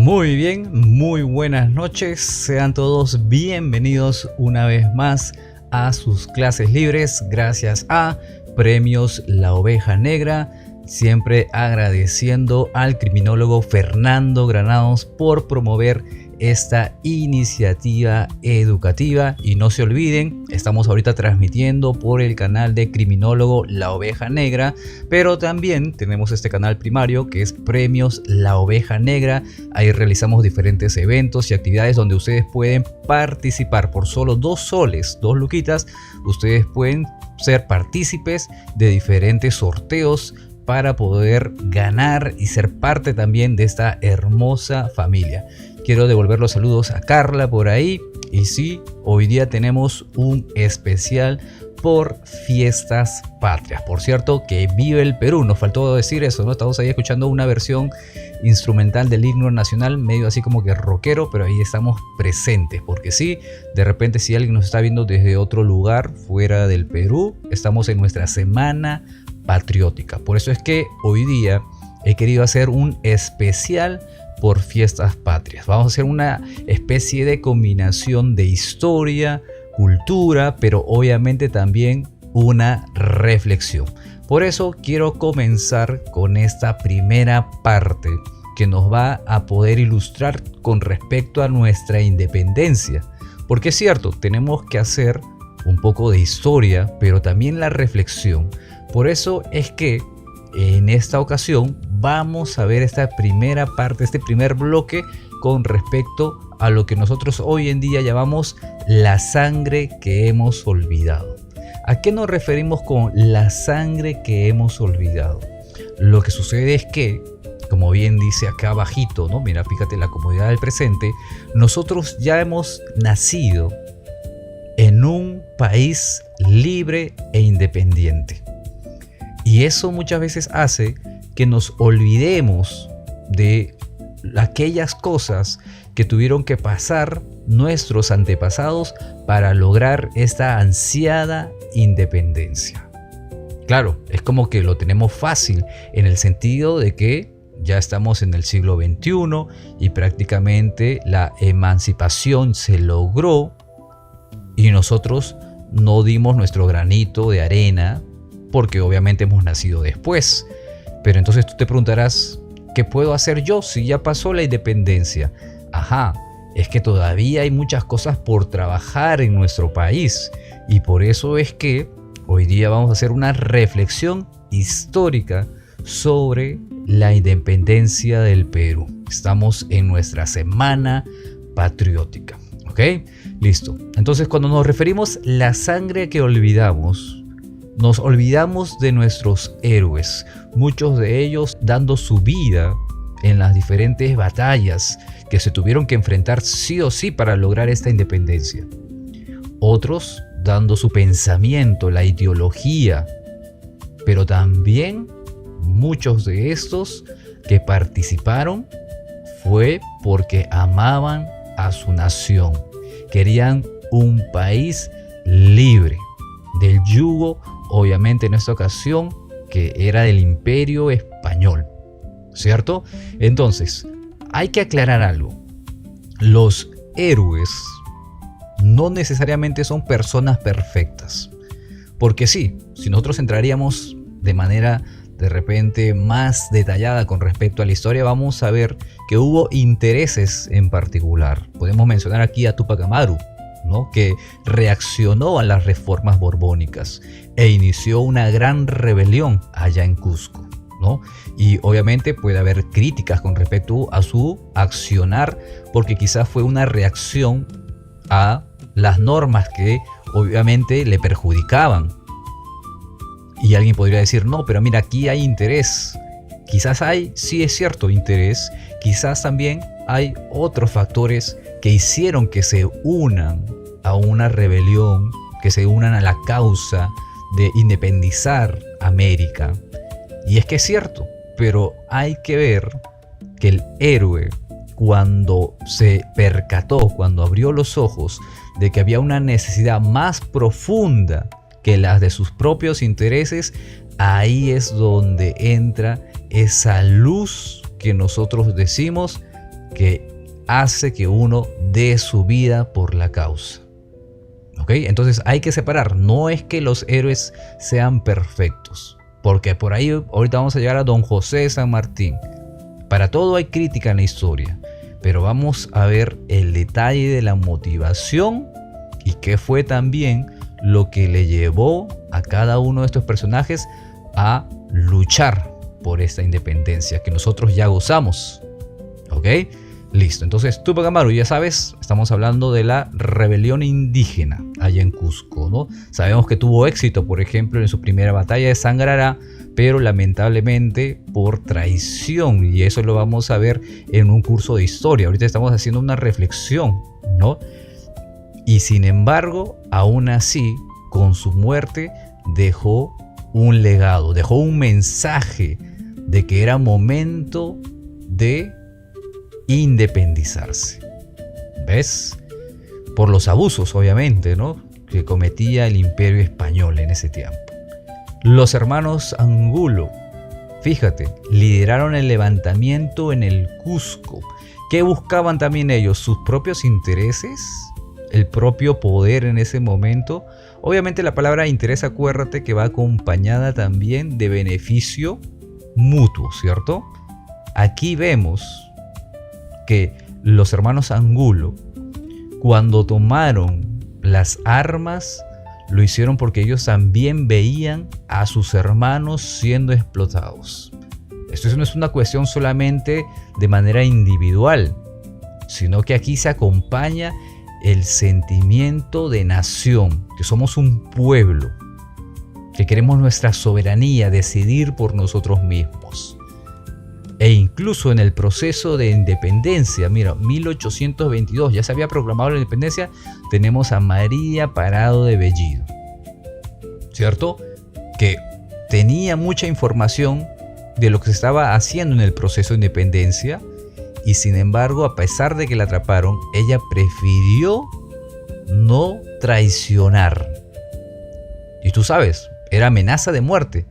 Muy bien, muy buenas noches. Sean todos bienvenidos una vez más a sus clases libres gracias a Premios La Oveja Negra. Siempre agradeciendo al criminólogo Fernando Granados por promover esta iniciativa educativa. Y no se olviden, estamos ahorita transmitiendo por el canal de criminólogo La Oveja Negra, pero también tenemos este canal primario que es Premios La Oveja Negra. Ahí realizamos diferentes eventos y actividades donde ustedes pueden participar por solo 2 soles, 2 luquitas. Ustedes pueden ser partícipes de diferentes sorteos para poder ganar y ser parte también de esta hermosa familia. Quiero devolver los saludos a Carla por ahí. Y sí, hoy día tenemos un especial por Fiestas Patrias. Por cierto, que vive el Perú. Nos faltó decir eso, ¿no? Estamos ahí escuchando una versión instrumental del himno nacional, medio así como que rockero, pero ahí estamos presentes. Porque sí, de repente si alguien nos está viendo desde otro lugar fuera del Perú, estamos en nuestra semana patriótica. Por eso es que hoy día he querido hacer un especial por Fiestas Patrias. Vamos a hacer una especie de combinación de historia, cultura, pero obviamente también una reflexión. Por eso quiero comenzar con esta primera parte que nos va a poder ilustrar con respecto a nuestra independencia. Porque es cierto, tenemos que hacer un poco de historia, pero también la reflexión. Por eso es que en esta ocasión vamos a ver esta primera parte, este primer bloque con respecto a lo que nosotros hoy en día llamamos la sangre que hemos olvidado. ¿A qué nos referimos con la sangre que hemos olvidado? Lo que sucede es que, como bien dice acá abajito, ¿no? Mira, fíjate la comodidad del presente. Nosotros ya hemos nacido en un país libre e independiente. Y eso muchas veces hace que nos olvidemos de aquellas cosas que tuvieron que pasar nuestros antepasados para lograr esta ansiada independencia. Claro, es como que lo tenemos fácil en el sentido de que ya estamos en el siglo XXI y prácticamente la emancipación se logró y nosotros no dimos nuestro granito de arena porque obviamente hemos nacido después. Pero entonces tú te preguntarás, ¿qué puedo hacer yo si ya pasó la independencia? Ajá, es que todavía hay muchas cosas por trabajar en nuestro país. Y por eso es que hoy día vamos a hacer una reflexión histórica sobre la independencia del Perú. Estamos en nuestra semana patriótica. ¿Ok? Listo. Entonces cuando nos referimos a la sangre que olvidamos, nos olvidamos de nuestros héroes, muchos de ellos dando su vida en las diferentes batallas que se tuvieron que enfrentar sí o sí para lograr esta independencia. Otros dando su pensamiento, la ideología, pero también muchos de estos que participaron fue porque amaban a su nación, querían un país libre del yugo, obviamente en esta ocasión, que era del Imperio Español, ¿cierto? Entonces, hay que aclarar algo. Los héroes no necesariamente son personas perfectas. Porque sí, si nosotros entraríamos de manera de repente más detallada con respecto a la historia, vamos a ver que hubo intereses en particular. Podemos mencionar aquí a Túpac Amaru, ¿no? Que reaccionó a las reformas borbónicas e inició una gran rebelión allá en Cusco, ¿no? Y obviamente puede haber críticas con respecto a su accionar, porque quizás fue una reacción a las normas que obviamente le perjudicaban. Y alguien podría decir, no, pero mira, aquí hay interés. Quizás hay, sí es cierto, interés. Quizás también hay otros factores que hicieron que se unan a una rebelión, que se unan a la causa de independizar América. Y es que es cierto, pero hay que ver que el héroe, cuando se percató, cuando abrió los ojos de que había una necesidad más profunda que las de sus propios intereses, ahí es donde entra esa luz que nosotros decimos que hace que uno dé su vida por la causa. ¿Ok? Entonces hay que separar. No es que los héroes sean perfectos, porque por ahí ahorita vamos a llegar a Don José de San Martín. Para todo hay crítica en la historia, pero vamos a ver el detalle de la motivación y qué fue también lo que le llevó a cada uno de estos personajes a luchar por esta independencia que nosotros ya gozamos. ¿Ok? Listo. Entonces, Túpac Amaru, ya sabes, estamos hablando de la rebelión indígena allá en Cusco, ¿no? Sabemos que tuvo éxito, por ejemplo, en su primera batalla de Sangrará, pero lamentablemente por traición, y eso lo vamos a ver en un curso de historia. Ahorita estamos haciendo una reflexión, ¿no? Y sin embargo, aún así, con su muerte, dejó un legado, dejó un mensaje de que era momento de independizarse. ¿Ves? Por los abusos, obviamente, ¿no?, que cometía el Imperio Español en ese tiempo. Los hermanos Angulo, fíjate, lideraron el levantamiento en el Cusco. ¿Qué buscaban también ellos? ¿Sus propios intereses? ¿El propio poder en ese momento? Obviamente la palabra interés, acuérdate que va acompañada también de beneficio mutuo, ¿cierto? Aquí vemos que los hermanos Angulo, cuando tomaron las armas, lo hicieron porque ellos también veían a sus hermanos siendo explotados. Esto no es una cuestión solamente de manera individual, sino que aquí se acompaña el sentimiento de nación, que somos un pueblo, que queremos nuestra soberanía, decidir por nosotros mismos. E incluso en el proceso de independencia, mira, 1822, ya se había proclamado la independencia, tenemos a María Parado de Bellido, ¿cierto? Que tenía mucha información de lo que se estaba haciendo en el proceso de independencia, y sin embargo, a pesar de que la atraparon, ella prefirió no traicionar. Y tú sabes, era amenaza de muerte,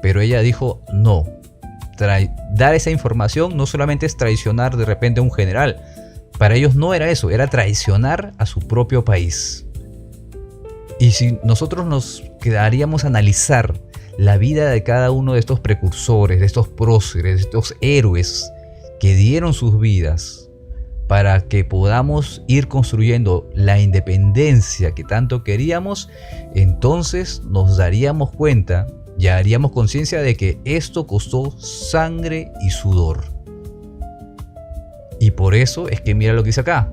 pero ella dijo no. Dar esa información no solamente es traicionar de repente a un general. Para ellos no era eso, era traicionar a su propio país. Y si nosotros nos quedaríamos a analizar la vida de cada uno de estos precursores, de estos próceres, de estos héroes que dieron sus vidas para que podamos ir construyendo la independencia que tanto queríamos, entonces nos daríamos cuenta, ya haríamos conciencia de que esto costó sangre y sudor. Y por eso es que mira lo que dice acá.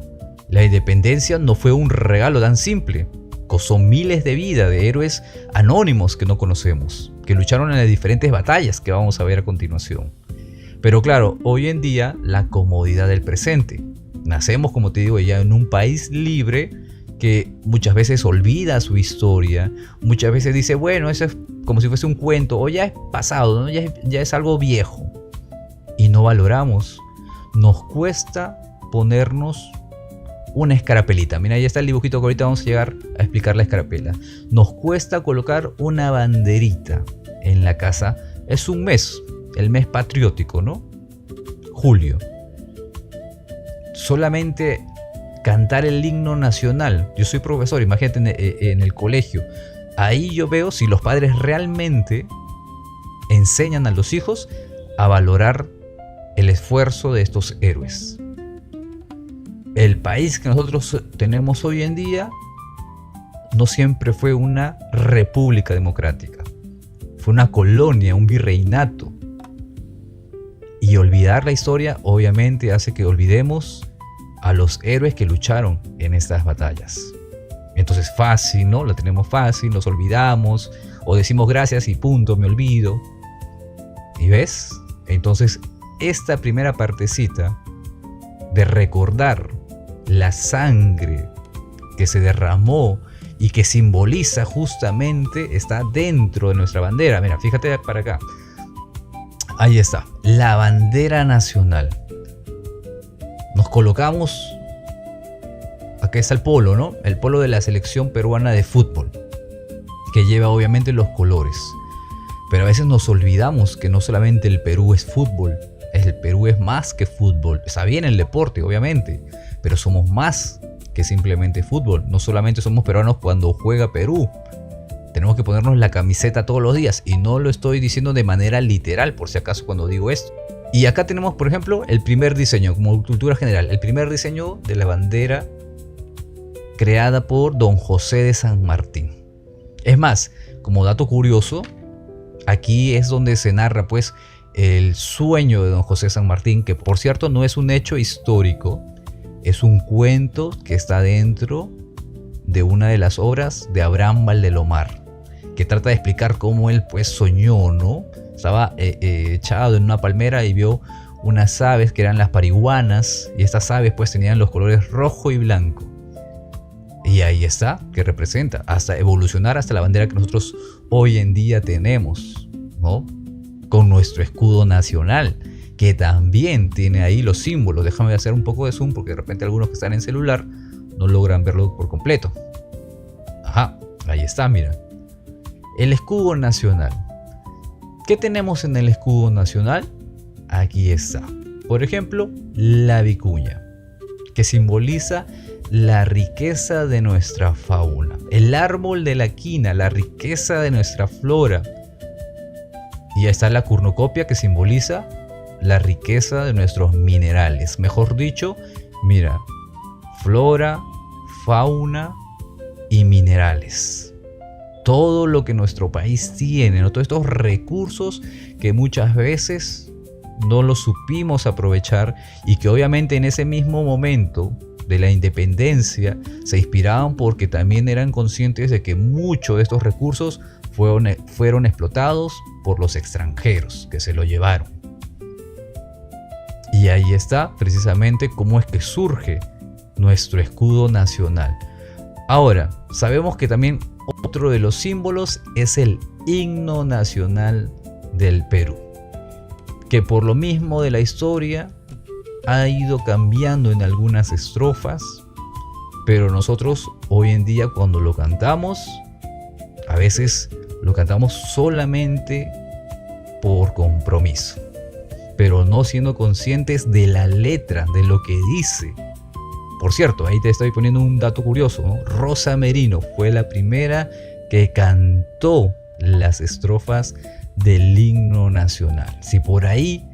La independencia no fue un regalo tan simple. Costó miles de vidas de héroes anónimos que no conocemos, que lucharon en las diferentes batallas que vamos a ver a continuación. Pero claro, hoy en día la comodidad del presente. Nacemos, como te digo, ya en un país libre que muchas veces olvida su historia, muchas veces dice, bueno, eso es como si fuese un cuento, o ya es pasado, ¿no? ya es algo viejo. Y no valoramos. Nos cuesta ponernos una escarapelita. Mira, ahí está el dibujito que ahorita vamos a llegar a explicar la escarapela. Nos cuesta colocar una banderita en la casa. Es un mes, el mes patriótico, ¿no? Julio. Solamente cantar el himno nacional. Yo soy profesor, imagínate en el colegio. Ahí yo veo si los padres realmente enseñan a los hijos a valorar el esfuerzo de estos héroes. El país que nosotros tenemos hoy en día no siempre fue una república democrática. Fue una colonia, un virreinato. Y olvidar la historia obviamente hace que olvidemos a los héroes que lucharon en estas batallas. Entonces fácil, ¿no? La tenemos fácil, nos olvidamos o decimos gracias y punto, me olvido. ¿Y ves? Entonces esta primera partecita de recordar la sangre que se derramó y que simboliza justamente está dentro de nuestra bandera. Mira, fíjate para acá. Ahí está, la bandera nacional. Nos colocamos, acá está el polo, ¿no? El polo de la selección peruana de fútbol, que lleva obviamente los colores. Pero a veces nos olvidamos que no solamente el Perú es fútbol, El Perú es más que fútbol. Está bien el deporte, obviamente, pero somos más que simplemente fútbol. No solamente somos peruanos cuando juega Perú. Tenemos que ponernos la camiseta todos los días. Y no lo estoy diciendo de manera literal, por si acaso, cuando digo esto. Y acá tenemos, por ejemplo, el primer diseño, como cultura general. El primer diseño de la bandera creada por Don José de San Martín. Es más, como dato curioso, aquí es donde se narra, pues, el sueño de Don José de San Martín, que por cierto no es un hecho histórico, es un cuento que está dentro de una de las obras de Abraham Valdelomar, que trata de explicar cómo él pues soñó, ¿no? Estaba echado en una palmera y vio unas aves que eran las parihuanas, y estas aves pues tenían los colores rojo y blanco. Y ahí está, que representa, hasta evolucionar hasta la bandera que nosotros hoy en día tenemos, ¿no? Con nuestro escudo nacional, que también tiene ahí los símbolos. Déjame hacer un poco de zoom porque de repente algunos que están en celular no logran verlo por completo. Ajá, ahí está, mira. El escudo nacional. ¿Qué tenemos en el escudo nacional? Aquí está. Por ejemplo, la vicuña, que simboliza la riqueza de nuestra fauna. El árbol de la quina, la riqueza de nuestra flora. Y ahí está la cornucopia, que simboliza la riqueza de nuestros minerales. Mejor dicho, mira, flora, fauna y minerales. Todo lo que nuestro país tiene, ¿no? Todos estos recursos que muchas veces no los supimos aprovechar, y que obviamente en ese mismo momento de la independencia se inspiraban porque también eran conscientes de que muchos de estos recursos fueron explotados por los extranjeros que se lo llevaron. Y ahí está precisamente cómo es que surge nuestro escudo nacional. Ahora, sabemos que también otro de los símbolos es el himno nacional del Perú, que por lo mismo de la historia ha ido cambiando en algunas estrofas, pero nosotros hoy en día cuando lo cantamos, a veces lo cantamos solamente por compromiso, pero no siendo conscientes de la letra, de lo que dice. Por cierto, ahí te estoy poniendo un dato curioso, ¿no? Rosa Merino fue la primera que cantó las estrofas del himno nacional. Si por ahí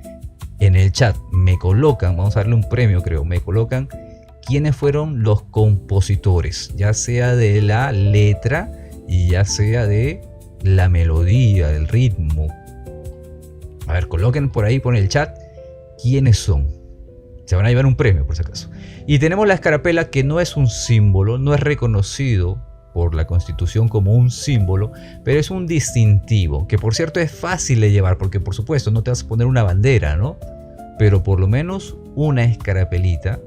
en el chat me colocan, vamos a darle un premio, creo, me colocan quiénes fueron los compositores, ya sea de la letra y ya sea de la melodía, del ritmo. A ver, coloquen por ahí, por el chat, quiénes son. Se van a llevar un premio, por si acaso. Y tenemos la escarapela, que no es un símbolo, no es reconocido por la Constitución como un símbolo, pero es un distintivo, que por cierto es fácil de llevar, porque por supuesto no te vas a poner una bandera, ¿no? Pero por lo menos una escarapelita.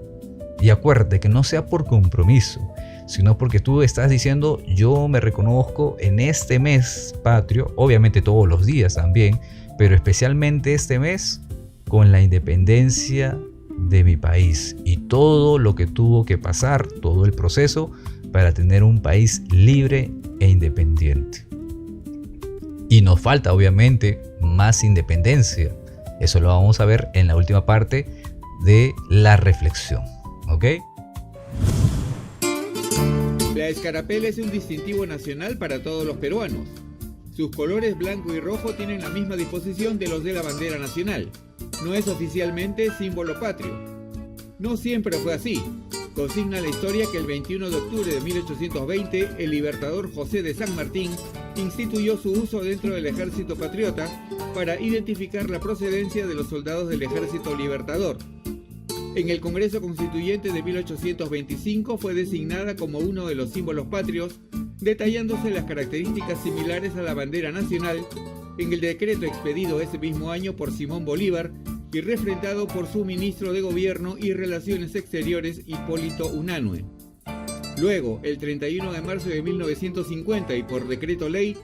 Y acuérdate que no sea por compromiso, sino porque tú estás diciendo: yo me reconozco en este mes patrio, obviamente todos los días también, pero especialmente este mes, con la independencia de mi país y todo lo que tuvo que pasar, todo el proceso para tener un país libre e independiente. Y nos falta obviamente más independencia. Eso lo vamos a ver en la última parte de la reflexión, ¿ok? La escarapela es un distintivo nacional para todos los peruanos. Sus colores blanco y rojo tienen la misma disposición de los de la bandera nacional. No es oficialmente símbolo patrio. No siempre fue así. Consigna la historia que el 21 de octubre de 1820, el libertador José de San Martín instituyó su uso dentro del ejército patriota para identificar la procedencia de los soldados del ejército libertador. En el Congreso Constituyente de 1825 fue designada como uno de los símbolos patrios, detallándose las características similares a la bandera nacional en el decreto expedido ese mismo año por Simón Bolívar y refrendado por su ministro de Gobierno y Relaciones Exteriores, Hipólito Unanue. Luego, el 31 de marzo de 1950 y por decreto ley,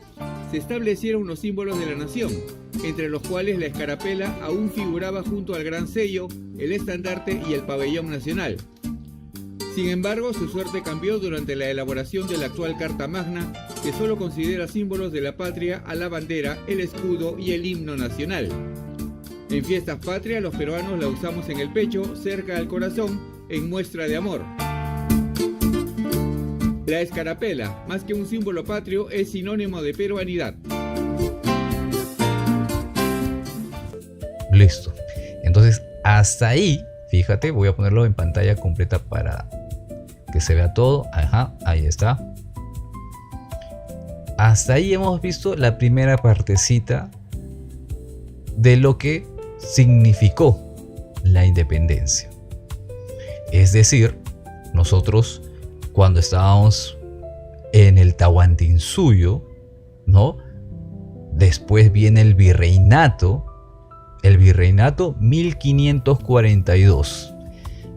se establecieron los símbolos de la nación, entre los cuales la escarapela aún figuraba junto al gran sello, el estandarte y el pabellón nacional. Sin embargo, su suerte cambió durante la elaboración de la actual Carta Magna, que solo considera símbolos de la patria a la bandera, el escudo y el himno nacional. En fiestas patrias los peruanos la usamos en el pecho, cerca al corazón, en muestra de amor. La escarapela, más que un símbolo patrio, es sinónimo de peruanidad. Listo. Entonces, hasta ahí, fíjate, voy a ponerlo en pantalla completa para que se vea todo. Ajá, ahí está. Hasta ahí hemos visto la primera partecita de lo que significó la independencia. Es decir, nosotros cuando estábamos en el Tahuantinsuyo, ¿no? Después viene el virreinato 1542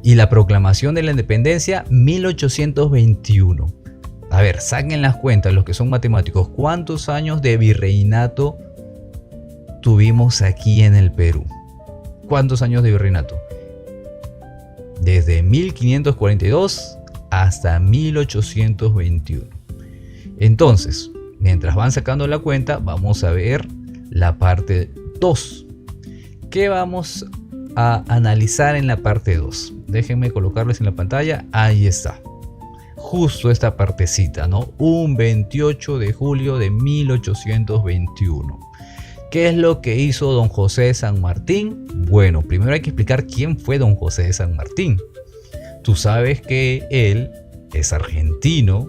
y la proclamación de la independencia 1821. A ver, saquen las cuentas los que son matemáticos. ¿Cuántos años de virreinato tuvimos aquí en el Perú? ¿Cuántos años de virreinato? Desde 1542 hasta 1821. Entonces, mientras van sacando la cuenta, vamos a ver la parte 2. ¿Qué vamos a analizar en la parte 2? Déjenme colocarles en la pantalla. Ahí está. Justo esta partecita, ¿no? Un 28 de julio de 1821. ¿Qué es lo que hizo don José de San Martín? Bueno, primero hay que explicar quién fue don José de San Martín. Tú sabes que él es argentino,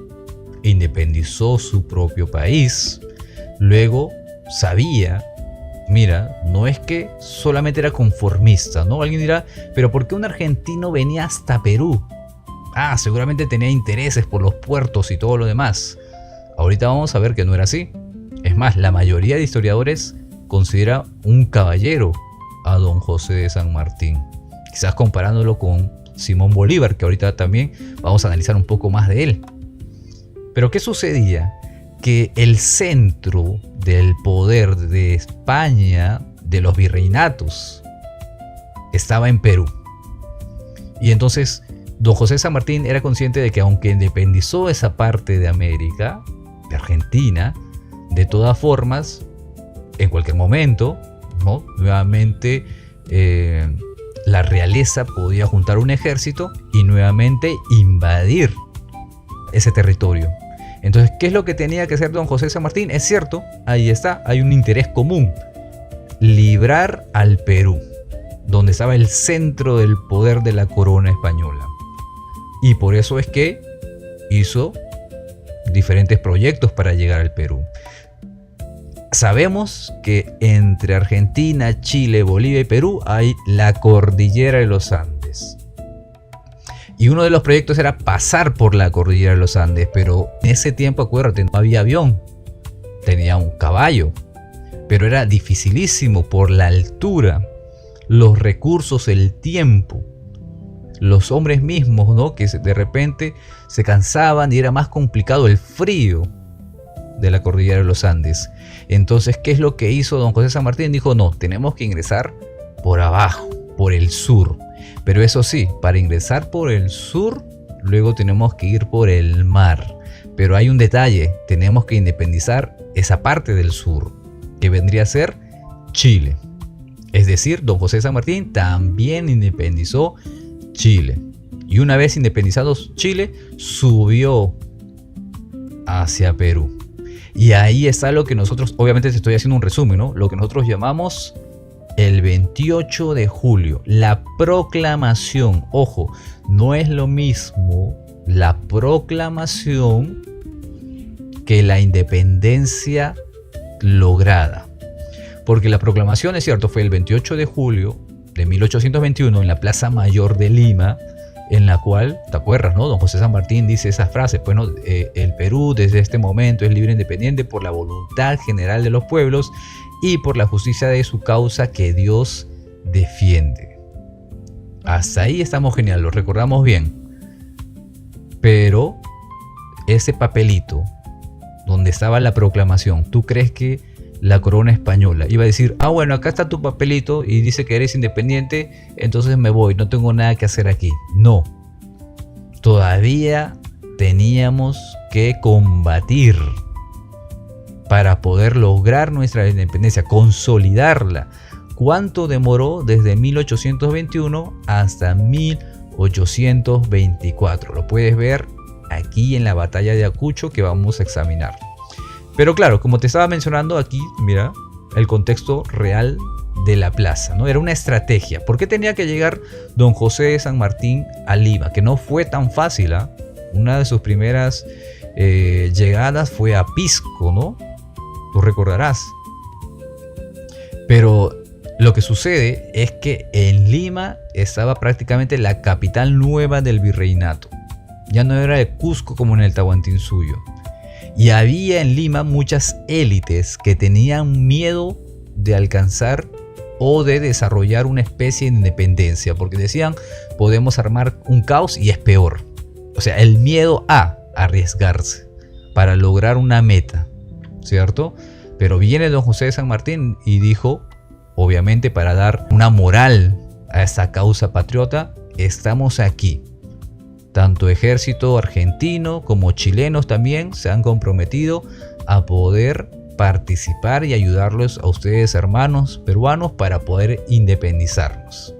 independizó su propio país, luego sabía, mira, no es que solamente era conformista, ¿no? Alguien dirá, pero ¿por qué un argentino venía hasta Perú? Ah, seguramente tenía intereses por los puertos y todo lo demás. Ahorita vamos a ver que no era así. Es más, la mayoría de historiadores considera un caballero a don José de San Martín. Quizás comparándolo con Simón Bolívar, que ahorita también vamos a analizar un poco más de él. Pero ¿qué sucedía? Que el centro del poder de España, de los virreinatos, estaba en Perú. Y entonces don José de San Martín era consciente de que aunque independizó esa parte de América, de Argentina, de todas formas, en cualquier momento, ¿no? Nuevamente la realeza podía juntar un ejército y nuevamente invadir ese territorio. Entonces, ¿qué es lo que tenía que hacer don José de San Martín? Es cierto, ahí está, hay un interés común: librar al Perú, donde estaba el centro del poder de la corona española. Y por eso es que hizo diferentes proyectos para llegar al Perú. Sabemos que entre Argentina, Chile, Bolivia y Perú hay la cordillera de los Andes. Y uno de los proyectos era pasar por la cordillera de los Andes, pero en ese tiempo, acuérdate, no había avión, tenía un caballo, pero era dificilísimo por la altura, los recursos, el tiempo. Los hombres mismos, ¿no? Que de repente se cansaban y era más complicado el frío de la cordillera de los Andes. Entonces, ¿qué es lo que hizo don José de San Martín? Dijo, no, tenemos que ingresar por abajo, por el sur. Pero eso sí, para ingresar por el sur, luego tenemos que ir por el mar. Pero hay un detalle, tenemos que independizar esa parte del sur, que vendría a ser Chile. Es decir, don José de San Martín también independizó Chile. Y una vez independizado Chile, subió hacia Perú. Y ahí está lo que nosotros, obviamente te estoy haciendo un resumen, ¿no? Lo que nosotros llamamos el 28 de julio, la proclamación. Ojo, no es lo mismo la proclamación que la independencia lograda. Porque la proclamación, es cierto, fue el 28 de julio de 1821 en la Plaza Mayor de Lima, en la cual, ¿te acuerdas, no? Don José San Martín dice esa frase, pues, ¿no? El Perú desde este momento es libre e independiente por la voluntad general de los pueblos y por la justicia de su causa que Dios defiende. Hasta ahí estamos genial, lo recordamos bien. Pero ese papelito donde estaba la proclamación, ¿tú crees que la corona española iba a decir, ah, bueno, acá está tu papelito y dice que eres independiente, entonces me voy, no tengo nada que hacer aquí? No, todavía teníamos que combatir para poder lograr nuestra independencia, consolidarla, ¿Cuánto demoró desde 1821 hasta 1824? Lo puedes ver aquí en la batalla de Ayacucho que vamos a examinar. Pero claro, como te estaba mencionando aquí, mira el contexto real de la plaza, ¿no? Era una estrategia. ¿Por qué tenía que llegar don José de San Martín a Lima? Que no fue tan fácil, ¿eh? Una de sus primeras llegadas fue a Pisco, ¿no? Tú recordarás. Pero lo que sucede es que en Lima estaba prácticamente la capital nueva del virreinato. Ya no era de Cusco como en el Tahuantinsuyo. Y había en Lima muchas élites que tenían miedo de alcanzar o de desarrollar una especie de independencia, porque decían, podemos armar un caos y es peor. O sea, el miedo a arriesgarse para lograr una meta, ¿cierto? Pero viene don José de San Martín y dijo, obviamente para dar una moral a esta causa patriota, estamos aquí. Tanto ejército argentino como chilenos también se han comprometido a poder participar y ayudarlos a ustedes, hermanos peruanos, para poder independizarnos.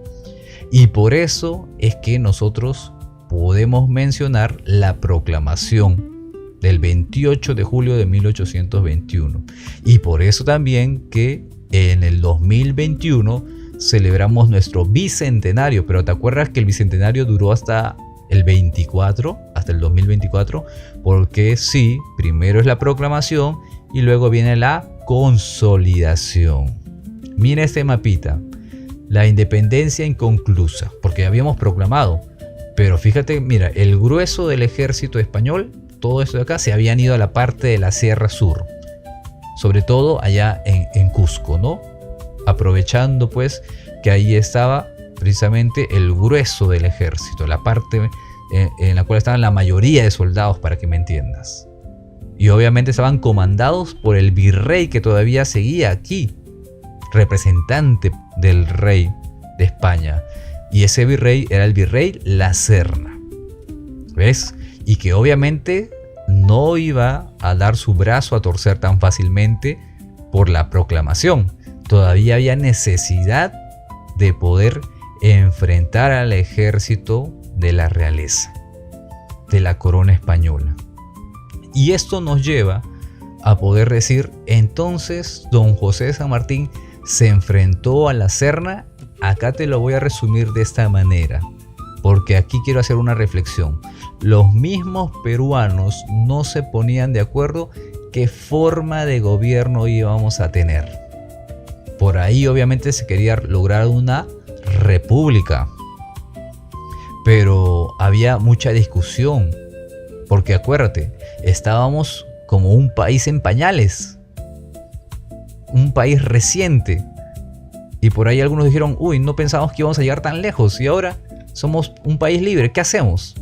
Y por eso es que nosotros podemos mencionar la proclamación del 28 de julio de 1821. Y por eso también que en el 2021 celebramos nuestro bicentenario. Pero ¿te acuerdas que el bicentenario duró hasta el 24, hasta el 2024? Porque sí, primero es la proclamación y luego viene la consolidación. Mira este mapita, la independencia inconclusa, porque habíamos proclamado, pero fíjate, mira, el grueso del ejército español, todo esto de acá, se habían ido a la parte de la Sierra Sur, sobre todo allá en Cusco, ¿no? Aprovechando pues que ahí estaba precisamente el grueso del ejército, la parte en la cual estaban la mayoría de soldados, para que me entiendas. Y obviamente estaban comandados por el virrey que todavía seguía aquí, representante del rey de España. Y ese virrey era el virrey La Serna, ¿ves? Y que obviamente no iba a dar su brazo a torcer tan fácilmente por la proclamación. Todavía había necesidad de poder enfrentar al ejército de la realeza, de la corona española. Y esto nos lleva a poder decir, entonces don José de San Martín se enfrentó a la Serna. Acá te lo voy a resumir de esta manera, porque aquí quiero hacer una reflexión. Los mismos peruanos no se ponían de acuerdo qué forma de gobierno íbamos a tener. Por ahí obviamente se quería lograr una república, pero había mucha discusión, porque acuérdate, estábamos como un país en pañales, un país reciente, y por ahí algunos dijeron, uy, no pensábamos que íbamos a llegar tan lejos y ahora somos un país libre, ¿qué hacemos?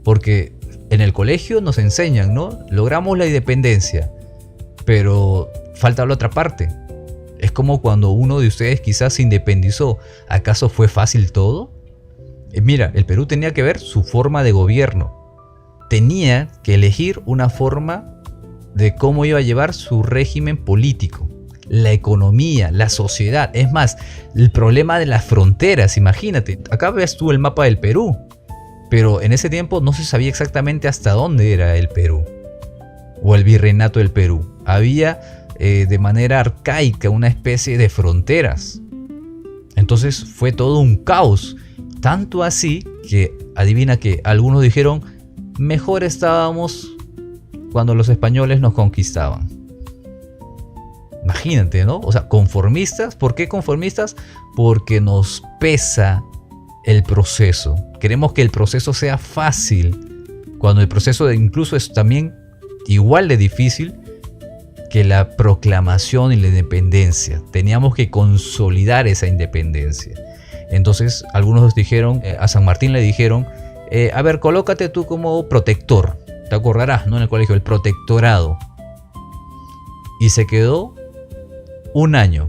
Porque en el colegio nos enseñan, ¿no? Logramos la independencia, pero falta la otra parte. Es como cuando uno de ustedes quizás se independizó. ¿Acaso fue fácil todo? Mira, el Perú tenía que ver su forma de gobierno. Tenía que elegir una forma de cómo iba a llevar su régimen político, la economía, la sociedad. Es más, el problema de las fronteras, imagínate. Acá ves tú el mapa del Perú, pero en ese tiempo no se sabía exactamente hasta dónde era el Perú o el virreinato del Perú. Había de manera arcaica una especie de fronteras. Entonces fue todo un caos, tanto así que adivina que algunos dijeron, mejor estábamos cuando los españoles nos conquistaban. Imagínate, ¿no? O sea, conformistas. ¿Por qué conformistas? Porque nos pesa el proceso. Queremos que el proceso sea fácil, cuando el proceso incluso es también igual de difícil que la proclamación y la independencia. Teníamos que consolidar esa independencia. Entonces algunos dijeron, a San Martín le dijeron, a ver, colócate tú como protector. Te acordarás, ¿no? En el colegio, el protectorado. Y se quedó un año.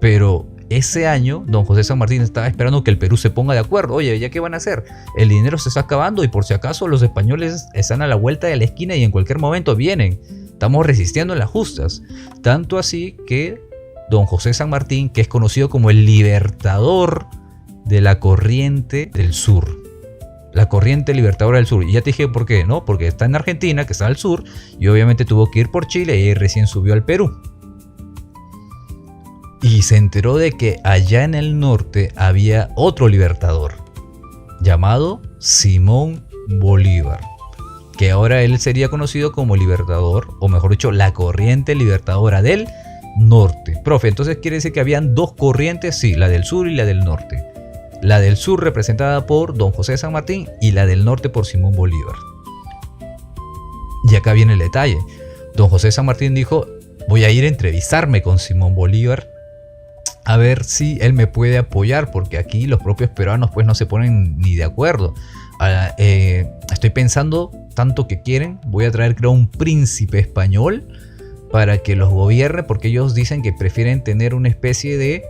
Pero ese año, don José San Martín estaba esperando que el Perú se ponga de acuerdo. Oye, ¿ya qué van a hacer? El dinero se está acabando y por si acaso los españoles están a la vuelta de la esquina y en cualquier momento vienen. Estamos resistiendo en las justas. Tanto así que don José San Martín, que es conocido como el libertador de la corriente del sur. La corriente libertadora del sur. Y ya te dije por qué, ¿no? Porque está en Argentina, que está al sur, y obviamente tuvo que ir por Chile y recién subió al Perú. Y se enteró de que allá en el norte había otro libertador, llamado Simón Bolívar, que ahora él sería conocido como libertador, o mejor dicho, la corriente libertadora del norte. Profe, entonces quiere decir que habían dos corrientes, sí, la del sur y la del norte. La del sur representada por don José San Martín y la del norte por Simón Bolívar. Y acá viene el detalle. Don José San Martín dijo, voy a ir a entrevistarme con Simón Bolívar a ver si él me puede apoyar, porque aquí los propios peruanos pues no se ponen ni de acuerdo. Estoy pensando, tanto que quieren, voy a traer creo un príncipe español para que los gobierne, porque ellos dicen que prefieren tener una especie de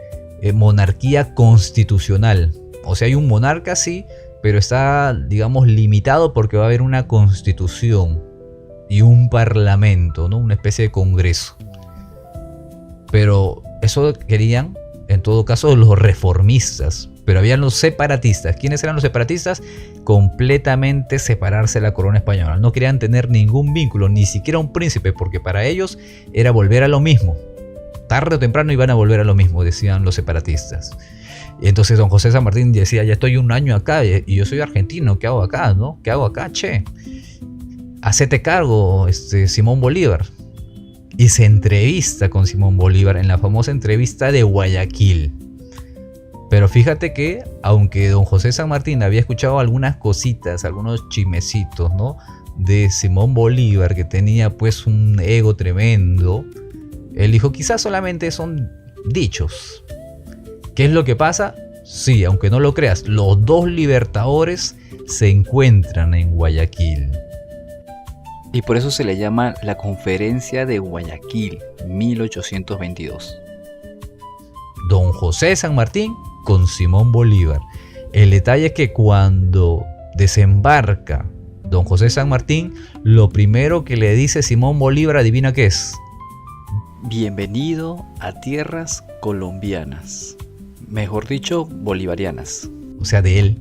monarquía constitucional. O sea, hay un monarca sí, pero está, digamos, limitado porque va a haber una constitución y un parlamento, ¿no? Una especie de congreso. Pero eso querían, en todo caso, los reformistas. Pero habían los separatistas. ¿Quiénes eran los separatistas? Completamente separarse de la corona española. No querían tener ningún vínculo, ni siquiera un príncipe, porque para ellos era volver a lo mismo. Tarde o temprano iban a volver a lo mismo, decían los separatistas. Y entonces don José San Martín decía, ya estoy un año acá y yo soy argentino, ¿qué hago acá? ¿No? ¿Qué hago acá, che? Hacete cargo, Simón Bolívar. Y se entrevista con Simón Bolívar en la famosa entrevista de Guayaquil. Pero fíjate que, aunque don José San Martín había escuchado algunas cositas, algunos chismecitos, ¿no? De Simón Bolívar, que tenía pues un ego tremendo, él dijo, quizás solamente son dichos. ¿Qué es lo que pasa? Sí, aunque no lo creas, los dos libertadores se encuentran en Guayaquil. Y por eso se le llama la Conferencia de Guayaquil, 1822. Don José San Martín con Simón Bolívar. El detalle es que cuando desembarca don José San Martín, lo primero que le dice Simón Bolívar, adivina qué es. Bienvenido a tierras colombianas. Mejor dicho, bolivarianas. O sea, de él.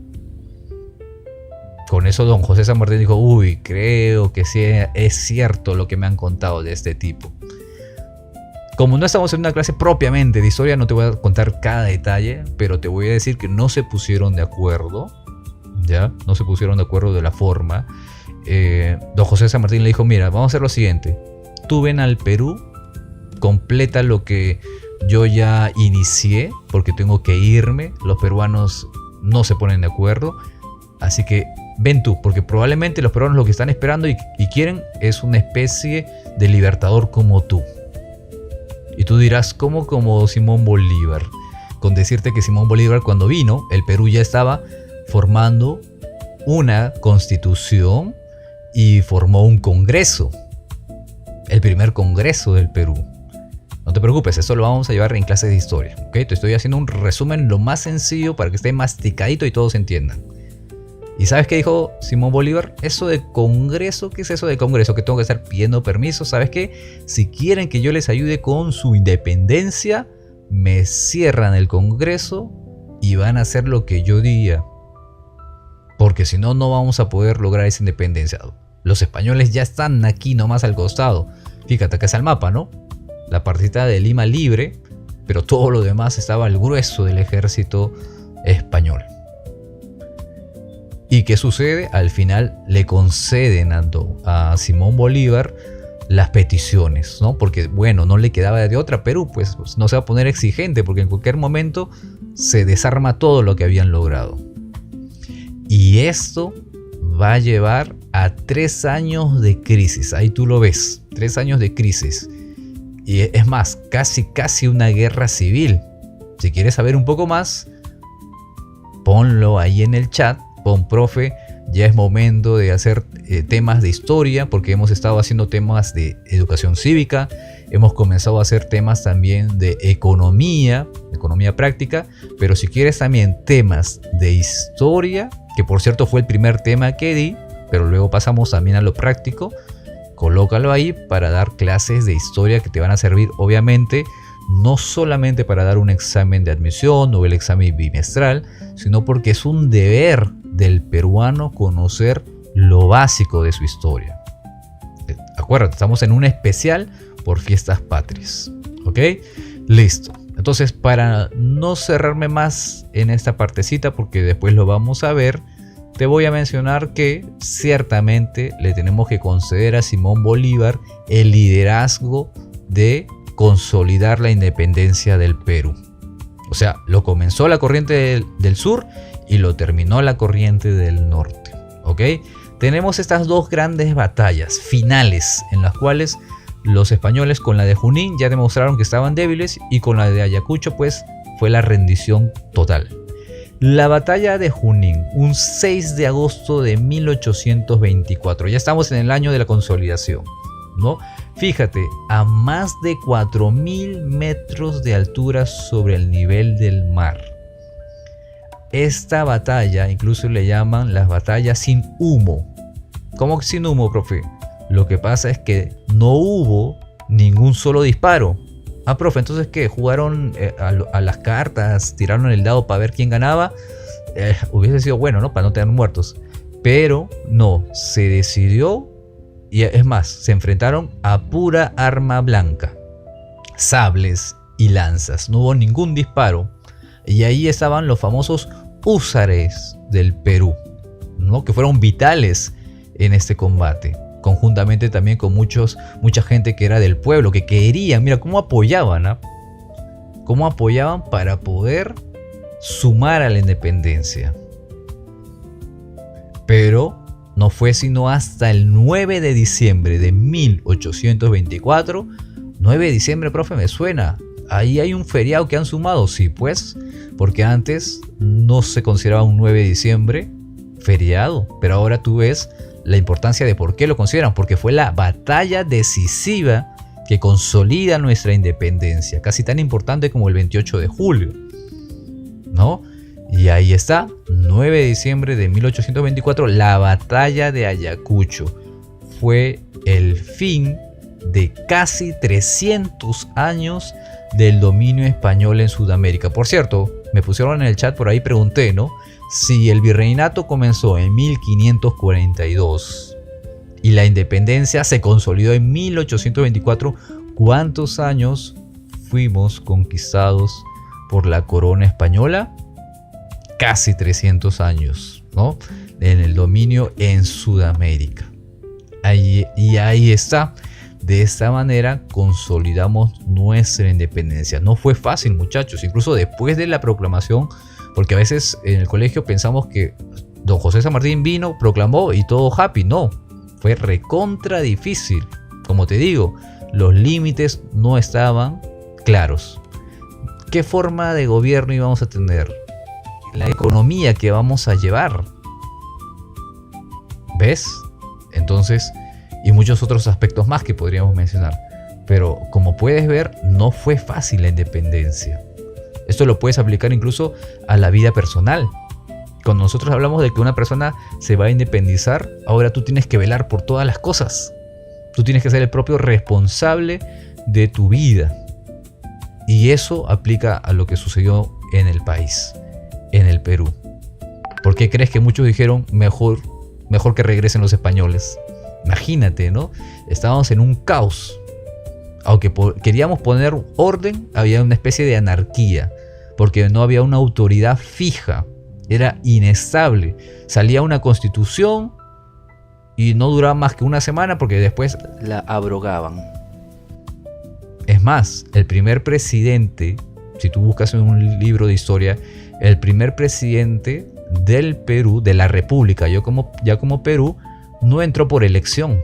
Con eso don José San Martín dijo, uy, creo que sí es cierto lo que me han contado de este tipo. Como no estamos en una clase propiamente de historia, no te voy a contar cada detalle, pero te voy a decir que no se pusieron de acuerdo, ¿ya? No se pusieron de acuerdo de la forma. Don José San Martín le dijo, mira, vamos a hacer lo siguiente. Tú ven al Perú, completa lo que yo ya inicié, porque tengo que irme. Los peruanos no se ponen de acuerdo, así que ven tú, porque probablemente los peruanos lo que están esperando y quieren es una especie de libertador como tú. Y tú dirás, ¿cómo como Simón Bolívar? Con decirte que Simón Bolívar cuando vino, el Perú ya estaba formando una constitución y formó un congreso. El primer congreso del Perú. No te preocupes, eso lo vamos a llevar en clases de historia. ¿Okay? Te estoy haciendo un resumen lo más sencillo para que esté masticadito y todos entiendan. ¿Y sabes qué dijo Simón Bolívar? Eso de congreso, ¿qué es eso de congreso? Que tengo que estar pidiendo permiso. ¿Sabes qué? Si quieren que yo les ayude con su independencia, me cierran el congreso y van a hacer lo que yo diga. Porque si no, no vamos a poder lograr esa independencia. Los españoles ya están aquí nomás al costado. Fíjate, acá es el mapa, ¿no? La partita de Lima libre, pero todo lo demás estaba al grueso del ejército español. ¿Y qué sucede? Al final le conceden a Simón Bolívar las peticiones, ¿no? Porque, bueno, no le quedaba de otra. Perú, pues no se va a poner exigente porque en cualquier momento se desarma todo lo que habían logrado. Y esto va a llevar a 3 años de crisis. Ahí tú lo ves, 3 años de crisis. Y es más, casi una guerra civil. Si quieres saber un poco más, ponlo ahí en el chat. Pon, profe, ya es momento de hacer temas de historia, porque hemos estado haciendo temas de educación cívica, hemos comenzado a hacer temas también de economía práctica, pero si quieres también temas de historia, que por cierto fue el primer tema que di, pero luego pasamos también a lo práctico, colócalo ahí para dar clases de historia que te van a servir obviamente no solamente para dar un examen de admisión o el examen bimestral, sino porque es un deber del peruano conocer lo básico de su historia. Acuérdate, estamos en un especial por fiestas patrias. ¿Ok? Listo. Entonces, para no cerrarme más en esta partecita, porque después lo vamos a ver, te voy a mencionar que ciertamente le tenemos que conceder a Simón Bolívar el liderazgo de consolidar la independencia del Perú. O sea, lo comenzó la corriente del sur y lo terminó la corriente del norte. ¿Ok? Tenemos estas dos grandes batallas finales en las cuales los españoles, con la de Junín, ya demostraron que estaban débiles, y con la de Ayacucho pues fue la rendición total. La batalla de Junín, un 6 de agosto de 1824. Ya estamos en el año de la consolidación, ¿no? Fíjate, a más de 4.000 metros de altura sobre el nivel del mar. Esta batalla incluso le llaman las batallas sin humo. ¿Cómo que sin humo, profe? Lo que pasa es que no hubo ningún solo disparo. Ah, profe, entonces ¿qué? ¿Jugaron a las cartas? ¿Tiraron el dado para ver quién ganaba? Hubiese sido bueno, ¿no? Para no tener muertos. Pero no, se decidió, y es más, se enfrentaron a pura arma blanca. Sables y lanzas. No hubo ningún disparo. Y ahí estaban los famosos húsares del Perú, ¿no? Que fueron vitales en este combate. Conjuntamente también con mucha gente que era del pueblo, que querían, mira cómo apoyaban, ¿eh? Cómo apoyaban para poder sumar a la independencia. Pero no fue sino hasta el 9 de diciembre de 1824. 9 de diciembre, profe, me suena. Ahí hay un feriado que han sumado, sí, pues, porque antes no se consideraba un 9 de diciembre feriado, pero ahora tú ves la importancia de por qué lo consideran, porque fue la batalla decisiva que consolida nuestra independencia, casi tan importante como el 28 de julio, ¿no? Y ahí está, 9 de diciembre de 1824, la batalla de Ayacucho. Fue el fin de casi 300 años del dominio español en Sudamérica. Por cierto, me pusieron en el chat por ahí, pregunté, ¿no? Si el virreinato comenzó en 1542 y la independencia se consolidó en 1824, ¿cuántos años fuimos conquistados por la corona española? Casi 300 años, ¿no? En el dominio en Sudamérica. Ahí está. De esta manera consolidamos nuestra independencia. No fue fácil, muchachos, incluso después de la proclamación, porque a veces en el colegio pensamos que don José San Martín vino, proclamó y todo happy. No, fue recontra difícil. Como te digo, los límites no estaban claros. ¿Qué forma de gobierno íbamos a tener? La economía que vamos a llevar. ¿Ves? Entonces, y muchos otros aspectos más que podríamos mencionar. Pero como puedes ver, no fue fácil la independencia. Esto lo puedes aplicar incluso a la vida personal. Cuando nosotros hablamos de que una persona se va a independizar, ahora tú tienes que velar por todas las cosas. Tú tienes que ser el propio responsable de tu vida. Y eso aplica a lo que sucedió en el país, en el Perú. ¿Por qué crees que muchos dijeron mejor que regresen los españoles? Imagínate, ¿no? Estábamos en un caos. Aunque queríamos poner orden, había una especie de anarquía, porque no había una autoridad fija, era inestable. Salía una constitución y no duraba más que una semana porque después la abrogaban. Es más, el primer presidente, si tú buscas en un libro de historia, el primer presidente del Perú, de la República, ya como Perú, no entró por elección.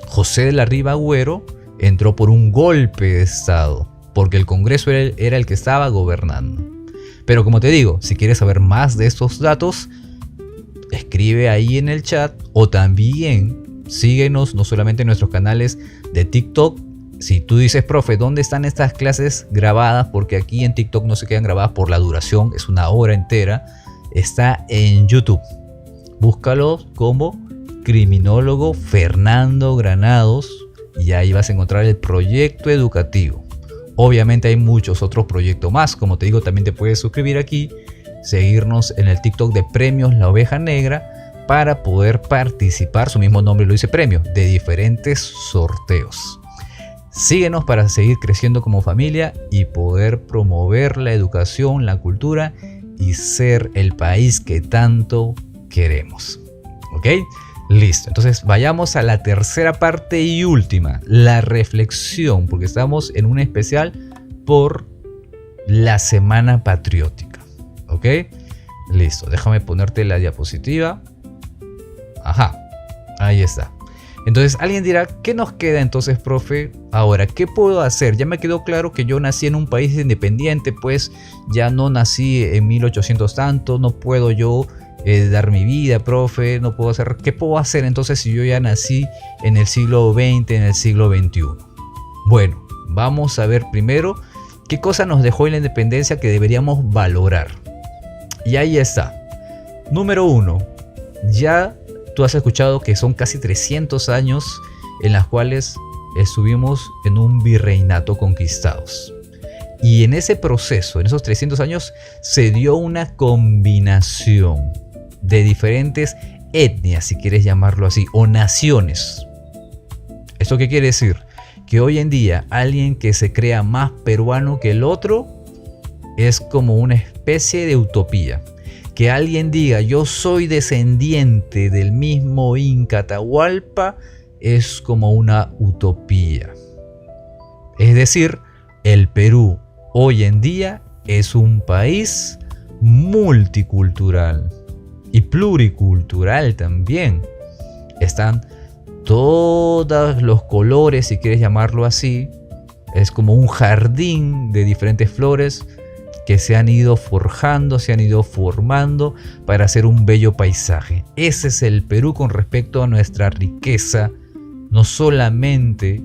José de la Riva Agüero entró por un golpe de estado, porque el Congreso era el que estaba gobernando. Pero como te digo, si quieres saber más de estos datos, escribe ahí en el chat, o también síguenos no solamente en nuestros canales de TikTok. Si tú dices, profe, ¿dónde están estas clases grabadas? Porque aquí en TikTok no se quedan grabadas por la duración, es una hora entera. Está en YouTube. Búscalo como Criminólogo Fernando Granados y ahí vas a encontrar el proyecto educativo. Obviamente hay muchos otros proyectos más. Como te digo, también te puedes suscribir aquí, seguirnos en el TikTok de Premios La Oveja Negra para poder participar, su mismo nombre lo dice, premio, de diferentes sorteos. Síguenos para seguir creciendo como familia y poder promover la educación, la cultura y ser el país que tanto queremos. ¿Ok? Listo. Entonces vayamos a la tercera parte y última, la reflexión, porque estamos en un especial por la Semana Patriótica. ¿Ok? Listo. Déjame ponerte la diapositiva. Ajá. Ahí está. Entonces alguien dirá, ¿qué nos queda entonces, profe? Ahora, ¿qué puedo hacer? Ya me quedó claro que yo nací en un país independiente, pues ya no nací en 1800 tanto, no puedo yo dar mi vida, profe, no puedo hacer. ¿Qué puedo hacer entonces si yo ya nací en el siglo XX, en el siglo XXI? Bueno, vamos a ver primero qué cosa nos dejó la independencia que deberíamos valorar. Y ahí está. Número 1. Ya tú has escuchado que son casi 300 años en las cuales estuvimos en un virreinato conquistados. Y en ese proceso, en esos 300 años, se dio una combinación de diferentes etnias, si quieres llamarlo así, o naciones. ¿Esto qué quiere decir? Que hoy en día alguien que se crea más peruano que el otro es como una especie de utopía. Que alguien diga yo soy descendiente del mismo Inca Atahualpa es como una utopía. Es decir, el Perú hoy en día es un país multicultural y pluricultural también. Están todos los colores, si quieres llamarlo así. Es como un jardín de diferentes flores que se han ido forjando, se han ido formando para hacer un bello paisaje. Ese es el Perú con respecto a nuestra riqueza, no solamente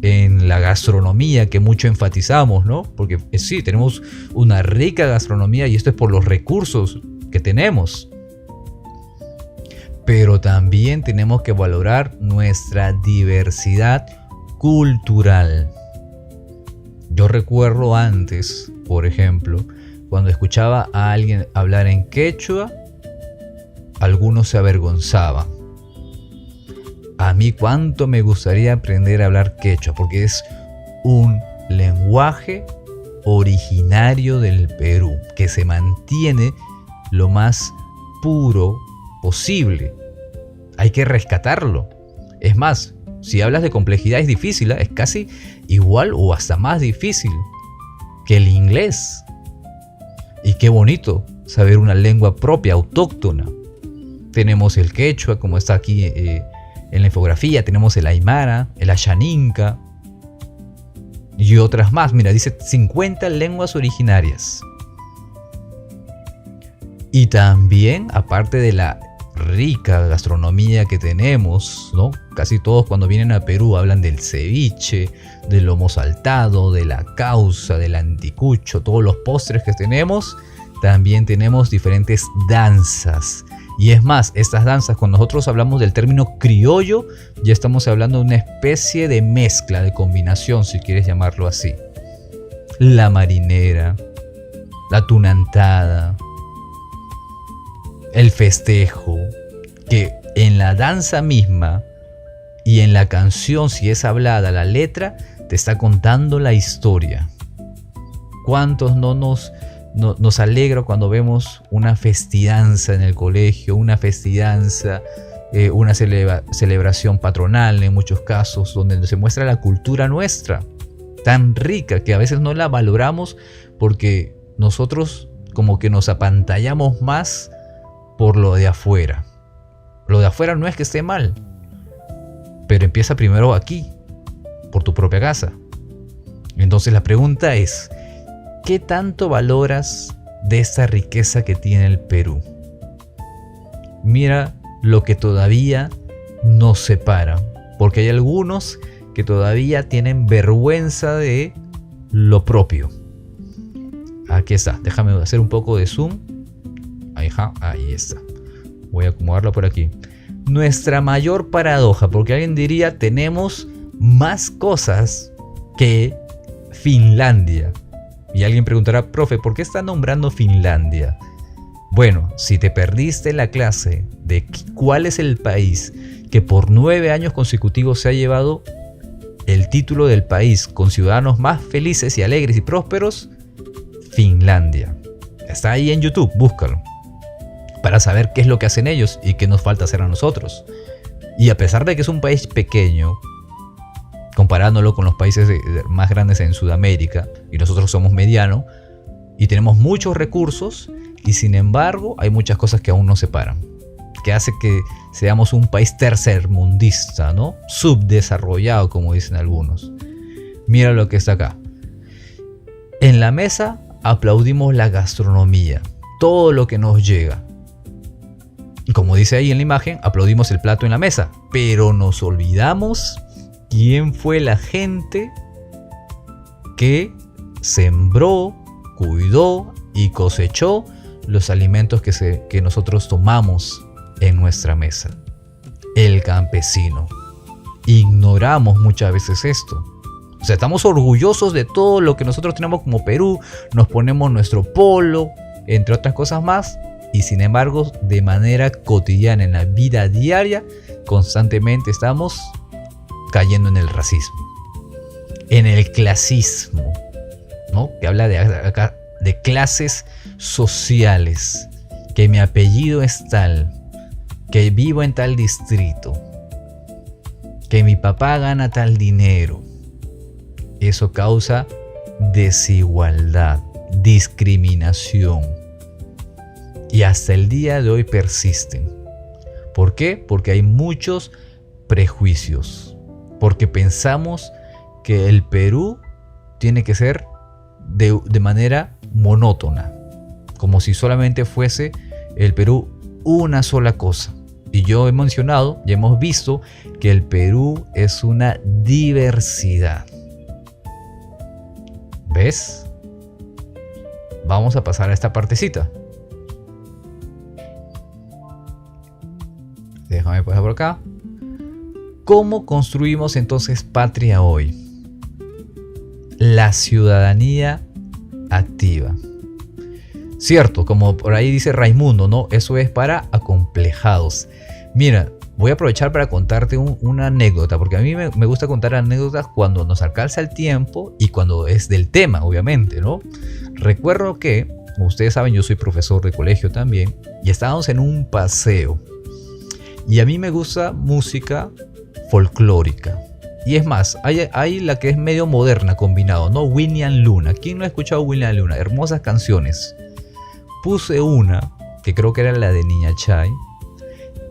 en la gastronomía que mucho enfatizamos, ¿no? Porque sí, tenemos una rica gastronomía y esto es por los recursos que tenemos. Pero también tenemos que valorar nuestra diversidad cultural. Yo recuerdo antes, por ejemplo, cuando escuchaba a alguien hablar en quechua, algunos se avergonzaban. A mí cuánto me gustaría aprender a hablar quechua, porque es un lenguaje originario del Perú, que se mantiene lo más puro posible. Hay que rescatarlo. Es más, si hablas de complejidad es difícil, es casi igual o hasta más difícil que el inglés. Y qué bonito saber una lengua propia, autóctona. Tenemos el quechua, como está aquí en la infografía, tenemos el aymara, el ashaninka y otras más. Mira, dice 50 lenguas originarias. Y también, aparte de la rica gastronomía que tenemos, ¿no? Casi todos cuando vienen a Perú hablan del ceviche, del lomo saltado, de la causa, del anticucho, todos los postres que tenemos. También tenemos diferentes danzas. Y es más, estas danzas, cuando nosotros hablamos del término criollo, ya estamos hablando de una especie de mezcla, de combinación, si quieres llamarlo así. La marinera, la tunantada, el festejo, que en la danza misma y en la canción, si es hablada la letra, te está contando la historia. ¿Cuántos no nos alegra cuando vemos una festidanza en el colegio, una festidanza, una celebración patronal en muchos casos, donde se muestra la cultura nuestra, tan rica que a veces no la valoramos porque nosotros como que nos apantallamos más por lo de afuera. Lo de afuera no es que esté mal, pero empieza primero aquí, por tu propia casa. Entonces la pregunta es, ¿qué tanto valoras de esta riqueza que tiene el Perú? Mira lo que todavía nos separa, porque hay algunos que todavía tienen vergüenza de lo propio. Aquí está, déjame hacer un poco de zoom. Ahí está. Voy a acomodarlo por aquí. Nuestra mayor paradoja, porque alguien diría tenemos más cosas que Finlandia. Y alguien preguntará, profe, ¿por qué está nombrando Finlandia? Bueno, si te perdiste la clase de cuál es el país que por 9 años consecutivos se ha llevado el título del país con ciudadanos más felices y alegres y prósperos, Finlandia. Está ahí en YouTube, búscalo, para saber qué es lo que hacen ellos y qué nos falta hacer a nosotros. Y a pesar de que es un país pequeño, comparándolo con los países más grandes en Sudamérica, y nosotros somos mediano, y tenemos muchos recursos, y sin embargo hay muchas cosas que aún nos separan, que hace que seamos un país tercermundista, ¿no? Subdesarrollado, como dicen algunos. Mira lo que está acá. En la mesa aplaudimos la gastronomía, todo lo que nos llega. Y como dice ahí en la imagen, aplaudimos el plato en la mesa, pero nos olvidamos quién fue la gente que sembró, cuidó y cosechó los alimentos que nosotros tomamos en nuestra mesa. El campesino. Ignoramos muchas veces esto. O sea, estamos orgullosos de todo lo que nosotros tenemos como Perú, nos ponemos nuestro polo, entre otras cosas más, y sin embargo, de manera cotidiana, en la vida diaria, constantemente estamos cayendo en el racismo, en el clasismo, ¿no? Que habla de clases sociales, que mi apellido es tal, que vivo en tal distrito, que mi papá gana tal dinero. Eso causa desigualdad, discriminación, y hasta el día de hoy persisten. ¿Por qué? Porque hay muchos prejuicios, porque pensamos que el Perú tiene que ser de manera monótona, como si solamente fuese el Perú una sola cosa. Y yo he mencionado, ya hemos visto que el Perú es una diversidad. ¿Ves? Vamos a pasar a esta partecita. Déjame pasar por acá. ¿Cómo construimos entonces patria hoy? La ciudadanía activa. Cierto, como por ahí dice Raimundo, ¿no? Eso es para acomplejados. Mira, voy a aprovechar para contarte una anécdota, porque a mí me gusta contar anécdotas cuando nos alcanza el tiempo y cuando es del tema, obviamente, ¿no? Recuerdo que, como ustedes saben, yo soy profesor de colegio también, y estábamos en un paseo. Y a mí me gusta música folclórica. Y es más, hay la que es medio moderna combinado, ¿no? William Luna. ¿Quién no ha escuchado William Luna? Hermosas canciones. Puse una, que creo que era la de Niña Chay,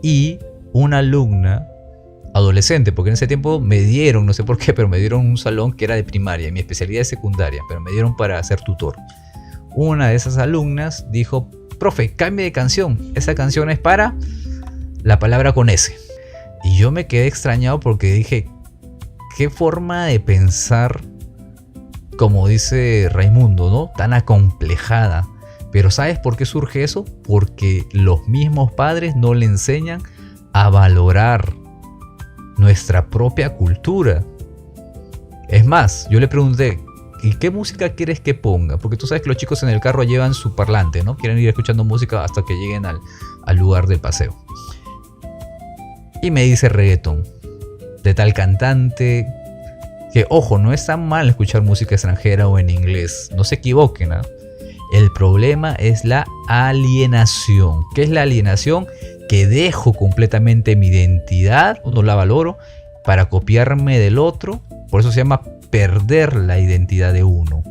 y una alumna adolescente, porque en ese tiempo me dieron, no sé por qué, pero me dieron un salón que era de primaria, y mi especialidad es secundaria, pero me dieron para ser tutor. Una de esas alumnas dijo, profe, cambie de canción, esa canción es para la palabra con S. Y yo me quedé extrañado porque dije, qué forma de pensar, como dice Raimundo, ¿no? Tan acomplejada. Pero ¿sabes por qué surge eso? Porque los mismos padres no le enseñan a valorar nuestra propia cultura. Es más, yo le pregunté, ¿y qué música quieres que ponga? Porque tú sabes que los chicos en el carro llevan su parlante, ¿no? Quieren ir escuchando música hasta que lleguen al lugar del paseo. Y me dice reggaetón, de tal cantante, que ojo, no es tan mal escuchar música extranjera o en inglés, no se equivoquen, ¿eh? El problema es la alienación. ¿Qué es la alienación? Que dejo completamente mi identidad, no la valoro, para copiarme del otro. Por eso se llama perder la identidad de uno,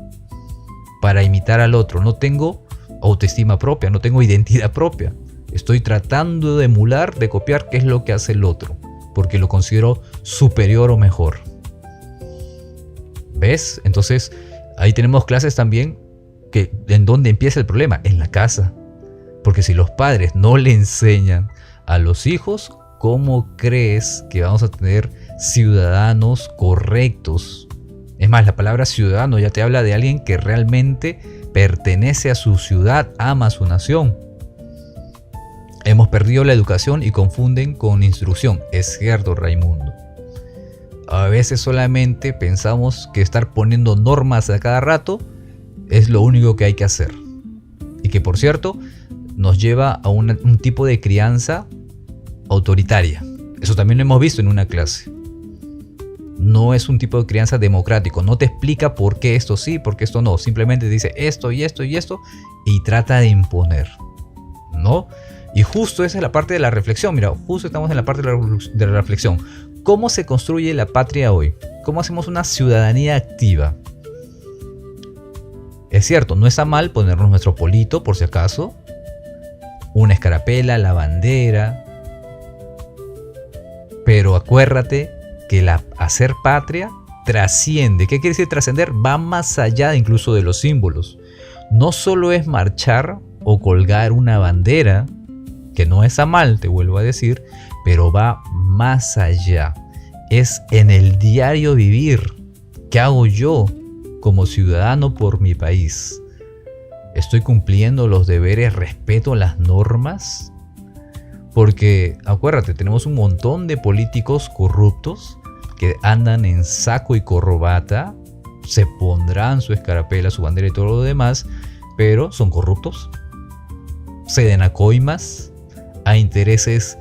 para imitar al otro. No tengo autoestima propia, no tengo identidad propia. Estoy tratando de emular, de copiar qué es lo que hace el otro, porque lo considero superior o mejor. ¿Ves? Entonces, ahí tenemos clases también que en dónde empieza el problema, en la casa. Porque si los padres no le enseñan a los hijos, ¿cómo crees que vamos a tener ciudadanos correctos? Es más, la palabra ciudadano ya te habla de alguien que realmente pertenece a su ciudad, ama a su nación. Hemos perdido la educación y confunden con instrucción. Es cierto, Raimundo. a veces solamente pensamos que estar poniendo normas a cada rato es lo único que hay que hacer. Y que, por cierto, nos lleva a un tipo de crianza autoritaria. Eso también lo hemos visto en una clase. No es un tipo de crianza democrático. No te explica por qué esto sí, por qué esto no. Simplemente dice esto y esto y esto y trata de imponer, ¿no? Y justo esa es la parte de la reflexión. Mira, justo estamos en la parte de la reflexión. ¿Cómo se construye la patria hoy? ¿Cómo hacemos una ciudadanía activa? Es cierto, no está mal ponernos nuestro polito, por si acaso, una escarapela, la bandera, pero acuérdate que hacer patria trasciende. ¿Qué quiere decir trascender? Va más allá incluso de los símbolos. No solo es marchar o colgar una bandera, que no está mal, te vuelvo a decir, pero va más allá. Es en el diario vivir. ¿Qué hago yo como ciudadano por mi país? ¿Estoy cumpliendo los deberes, respeto las normas? Porque acuérdate, tenemos un montón de políticos corruptos que andan en saco y corbata, se pondrán su escarapela, su bandera y todo lo demás, pero son corruptos, ceden a coimas, a intereses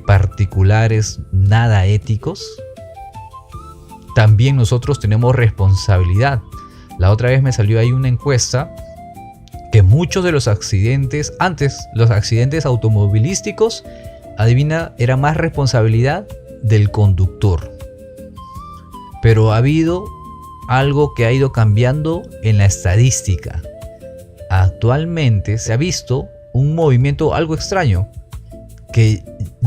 particulares nada éticos. También nosotros tenemos responsabilidad. La otra vez me salió ahí una encuesta que muchos de los accidentes, antes los accidentes automovilísticos, adivina, era más responsabilidad del conductor. Pero ha habido algo que ha ido cambiando en la estadística. Actualmente se ha visto un movimiento algo extraño, que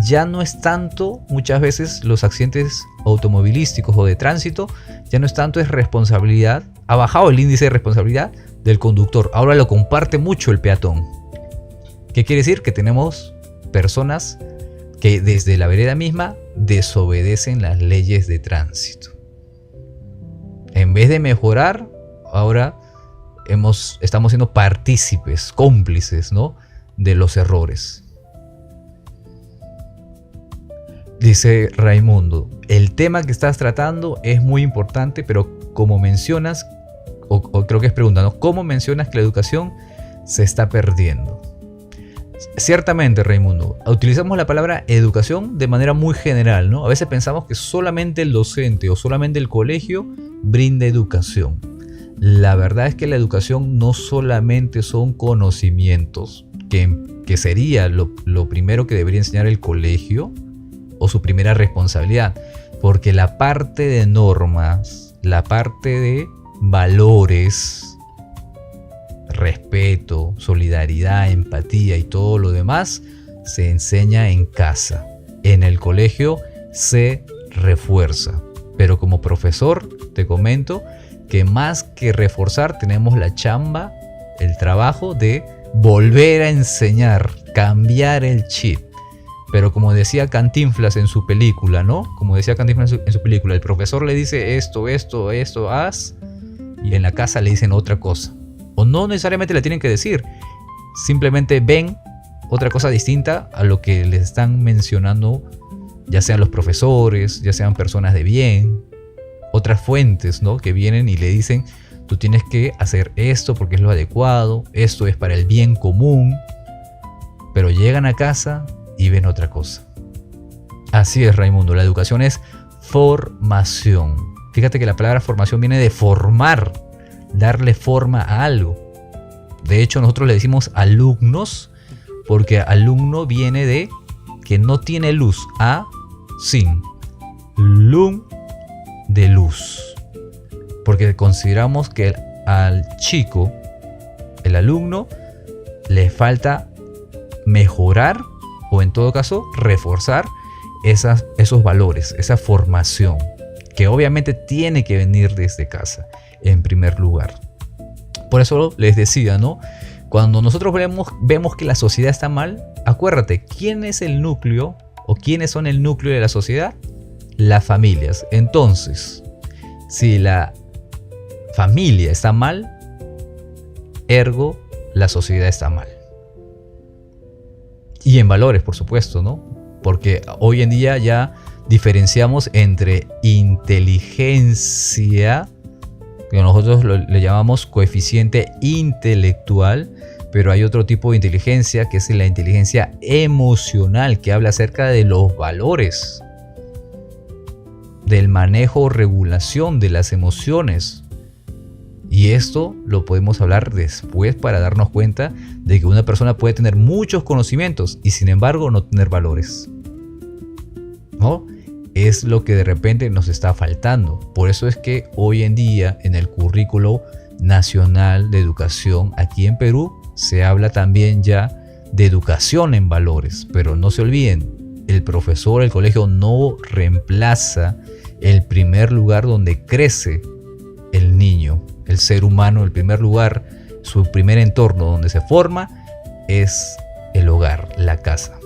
ya no es tanto, muchas veces los accidentes automovilísticos o de tránsito, ya no es tanto es responsabilidad, ha bajado el índice de responsabilidad del conductor, ahora lo comparte mucho el peatón. ¿Qué quiere decir? Que tenemos personas que desde la vereda misma desobedecen las leyes de tránsito. En vez de mejorar, ahora estamos siendo partícipes, cómplices, ¿no?, de los errores. Dice Raimundo, el tema que estás tratando es muy importante, pero como mencionas, o creo que es pregunta, ¿no?, ¿cómo mencionas que la educación se está perdiendo? Ciertamente, Raimundo, utilizamos la palabra educación de manera muy general, ¿no? A veces pensamos que solamente el docente o solamente el colegio brinda educación. La verdad es que la educación no solamente son conocimientos, que sería lo primero que debería enseñar el colegio o su primera responsabilidad, porque la parte de normas, la parte de valores, respeto, solidaridad, empatía y todo lo demás se enseña en casa. En el colegio se refuerza. Pero como profesor te comento que más que reforzar tenemos la chamba, el trabajo de volver a enseñar, cambiar el chip. Pero como decía Cantinflas en su película, ¿no? Como decía Cantinflas en su película, el profesor le dice esto, haz, y en la casa le dicen otra cosa. O no necesariamente le tienen que decir, simplemente ven otra cosa distinta a lo que les están mencionando, ya sean los profesores, ya sean personas de bien, otras fuentes, ¿no?, que vienen y le dicen, tú tienes que hacer esto porque es lo adecuado, esto es para el bien común, pero llegan a casa y ven otra cosa. Así es, Raimundo, la educación es formación. Fíjate que la palabra formación viene de formar, darle forma a algo. De hecho, nosotros le decimos alumnos porque alumno viene de que no tiene luz, a sin, lum de luz. Porque consideramos que al chico, el alumno, le falta mejorar o en todo caso reforzar esos valores, esa formación, que obviamente tiene que venir desde casa en primer lugar. Por eso les decía, ¿no?, cuando nosotros vemos que la sociedad está mal, acuérdate, ¿quién es el núcleo o quiénes son el núcleo de la sociedad? Las familias. Entonces, si la familia está mal, ergo la sociedad está mal. Y en valores, por supuesto, ¿no? Porque hoy en día ya diferenciamos entre inteligencia, que nosotros le llamamos coeficiente intelectual, pero hay otro tipo de inteligencia que es la inteligencia emocional, que habla acerca de los valores, del manejo o regulación de las emociones. Y esto lo podemos hablar después para darnos cuenta de que una persona puede tener muchos conocimientos y sin embargo no tener valores, ¿no? Es lo que de repente nos está faltando. Por eso es que hoy en día en el currículo nacional de educación aquí en Perú se habla también ya de educación en valores. Pero no se olviden, el profesor, el colegio no reemplaza el primer lugar donde crece el niño, el ser humano. El primer lugar, su primer entorno donde se forma es el hogar, la casa.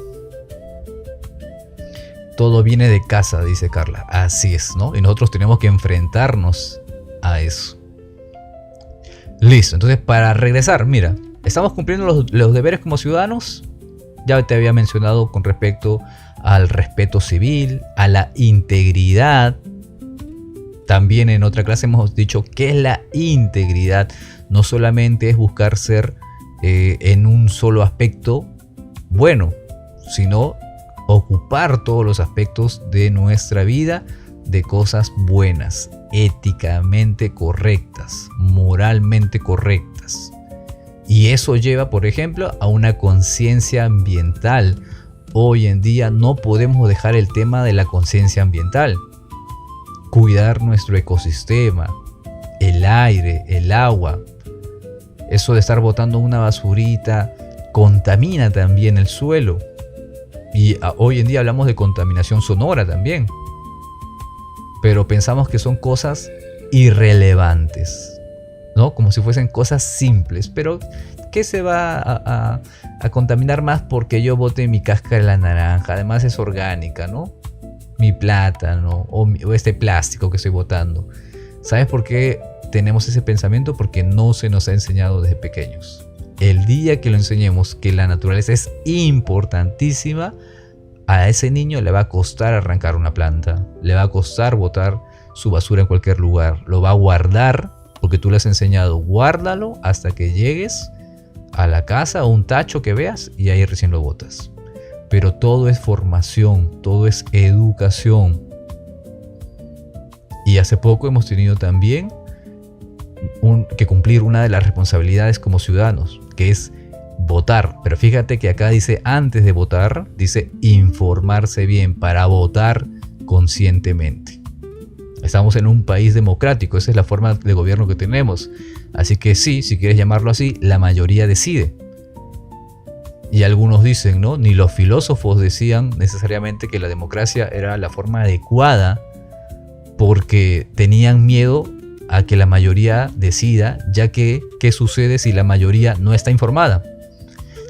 Todo viene de casa, dice Carla. Así es, ¿no? Y nosotros tenemos que enfrentarnos a eso. Listo, entonces para regresar, mira, estamos cumpliendo los deberes como ciudadanos. Ya te había mencionado con respecto al respeto civil, a la integridad. También en otra clase hemos dicho qué es la integridad. No solamente es buscar ser en un solo aspecto bueno, sino ocupar todos los aspectos de nuestra vida de cosas buenas, éticamente correctas, moralmente correctas. Y eso lleva, por ejemplo, a una conciencia ambiental. Hoy en día no podemos dejar el tema de la conciencia ambiental. Cuidar nuestro ecosistema, el aire, el agua. Eso de estar botando una basurita contamina también el suelo. Y hoy en día hablamos de contaminación sonora también. Pero pensamos que son cosas irrelevantes, ¿no? Como si fuesen cosas simples. Pero ¿qué se va a contaminar más porque yo bote mi cáscara de la naranja? Además es orgánica, ¿no? Mi plátano o este plástico que estoy botando. ¿Sabes por qué tenemos ese pensamiento? Porque no se nos ha enseñado desde pequeños. El día que lo enseñemos que la naturaleza es importantísima, a ese niño le va a costar arrancar una planta, le va a costar botar su basura en cualquier lugar, lo va a guardar porque tú le has enseñado, guárdalo hasta que llegues a la casa o un tacho que veas y ahí recién lo botas. Pero todo es formación, todo es educación. Y hace poco hemos tenido también que cumplir una de las responsabilidades como ciudadanos, que es votar. Pero fíjate que acá dice antes de votar, dice informarse bien para votar conscientemente. Estamos en un país democrático, esa es la forma de gobierno que tenemos. Así que sí, si quieres llamarlo así, la mayoría decide. Y algunos dicen, ¿no? Ni los filósofos decían necesariamente que la democracia era la forma adecuada porque tenían miedo a que la mayoría decida, ya que ¿qué sucede si la mayoría no está informada?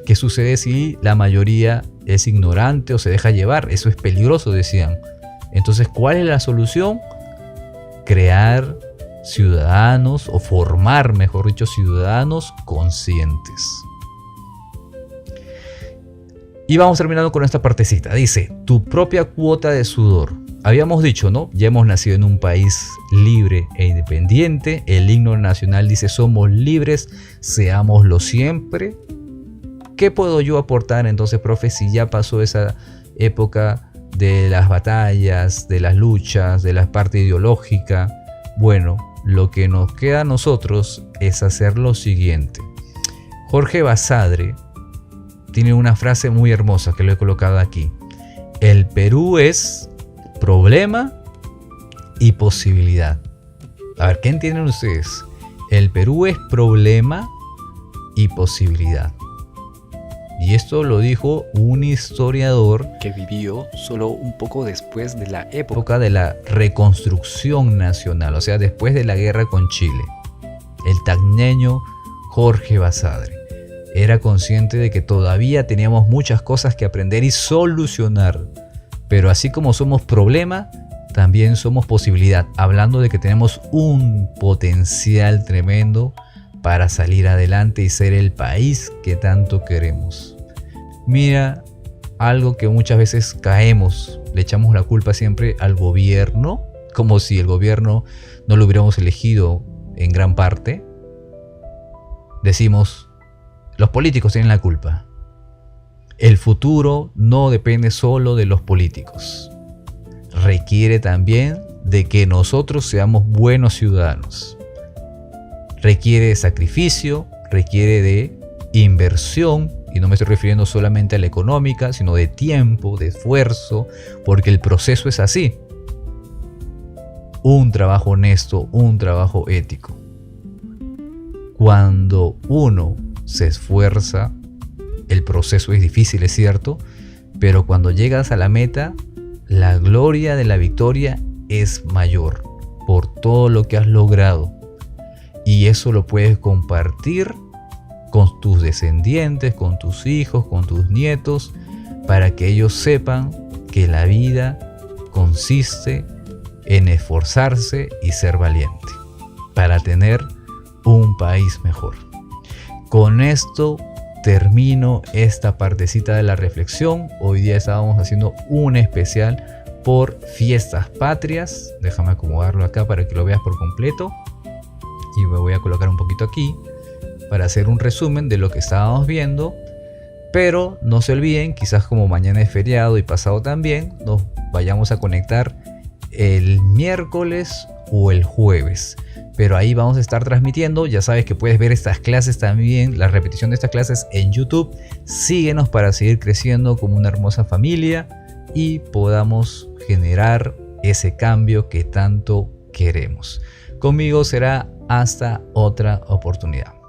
¿Qué sucede si la mayoría es ignorante o se deja llevar? Eso es peligroso, decían. Entonces, ¿cuál es la solución? Crear ciudadanos o formar, mejor dicho, ciudadanos conscientes. Y vamos terminando con esta partecita. Dice, tu propia cuota de sudor. Habíamos dicho, ¿no? Ya hemos nacido en un país libre e independiente. El himno nacional dice, somos libres, seámoslo siempre. ¿Qué puedo yo aportar entonces, profe, si ya pasó esa época de las batallas, de las luchas, de la parte ideológica? Bueno, lo que nos queda a nosotros es hacer lo siguiente. Jorge Basadre tiene una frase muy hermosa que lo he colocado aquí. El Perú es problema y posibilidad. A ver, ¿qué entienden ustedes? El Perú es problema y posibilidad. Y esto lo dijo un historiador que vivió solo un poco después de la época de la reconstrucción nacional, o sea, después de la guerra con Chile. El tacneño Jorge Basadre era consciente de que todavía teníamos muchas cosas que aprender y solucionar. Pero así como somos problema, también somos posibilidad. Hablando de que tenemos un potencial tremendo para salir adelante y ser el país que tanto queremos. Mira algo que muchas veces caemos, le echamos la culpa siempre al gobierno, como si el gobierno no lo hubiéramos elegido en gran parte. Decimos, los políticos tienen la culpa. El futuro no depende solo de los políticos. Requiere también de que nosotros seamos buenos ciudadanos. Requiere de sacrificio, requiere de inversión, y no me estoy refiriendo solamente a la económica, sino de tiempo, de esfuerzo, porque el proceso es así. Un trabajo honesto, un trabajo ético. Cuando uno se esfuerza, el proceso es difícil, es cierto, pero cuando llegas a la meta, la gloria de la victoria es mayor por todo lo que has logrado. Y eso lo puedes compartir con tus descendientes, con tus hijos, con tus nietos, para que ellos sepan que la vida consiste en esforzarse y ser valiente, para tener un país mejor. Con esto termino esta partecita de la reflexión. Hoy día estábamos haciendo un especial por fiestas patrias. Déjame acomodarlo acá para que lo veas por completo. Y me voy a colocar un poquito aquí para hacer un resumen de lo que estábamos viendo. Pero no se olviden, quizás como mañana es feriado y pasado también, nos vayamos a conectar el miércoles o el jueves. Pero ahí vamos a estar transmitiendo. Ya sabes que puedes ver estas clases también, la repetición de estas clases en YouTube. Síguenos para seguir creciendo como una hermosa familia y podamos generar ese cambio que tanto queremos. Conmigo será hasta otra oportunidad.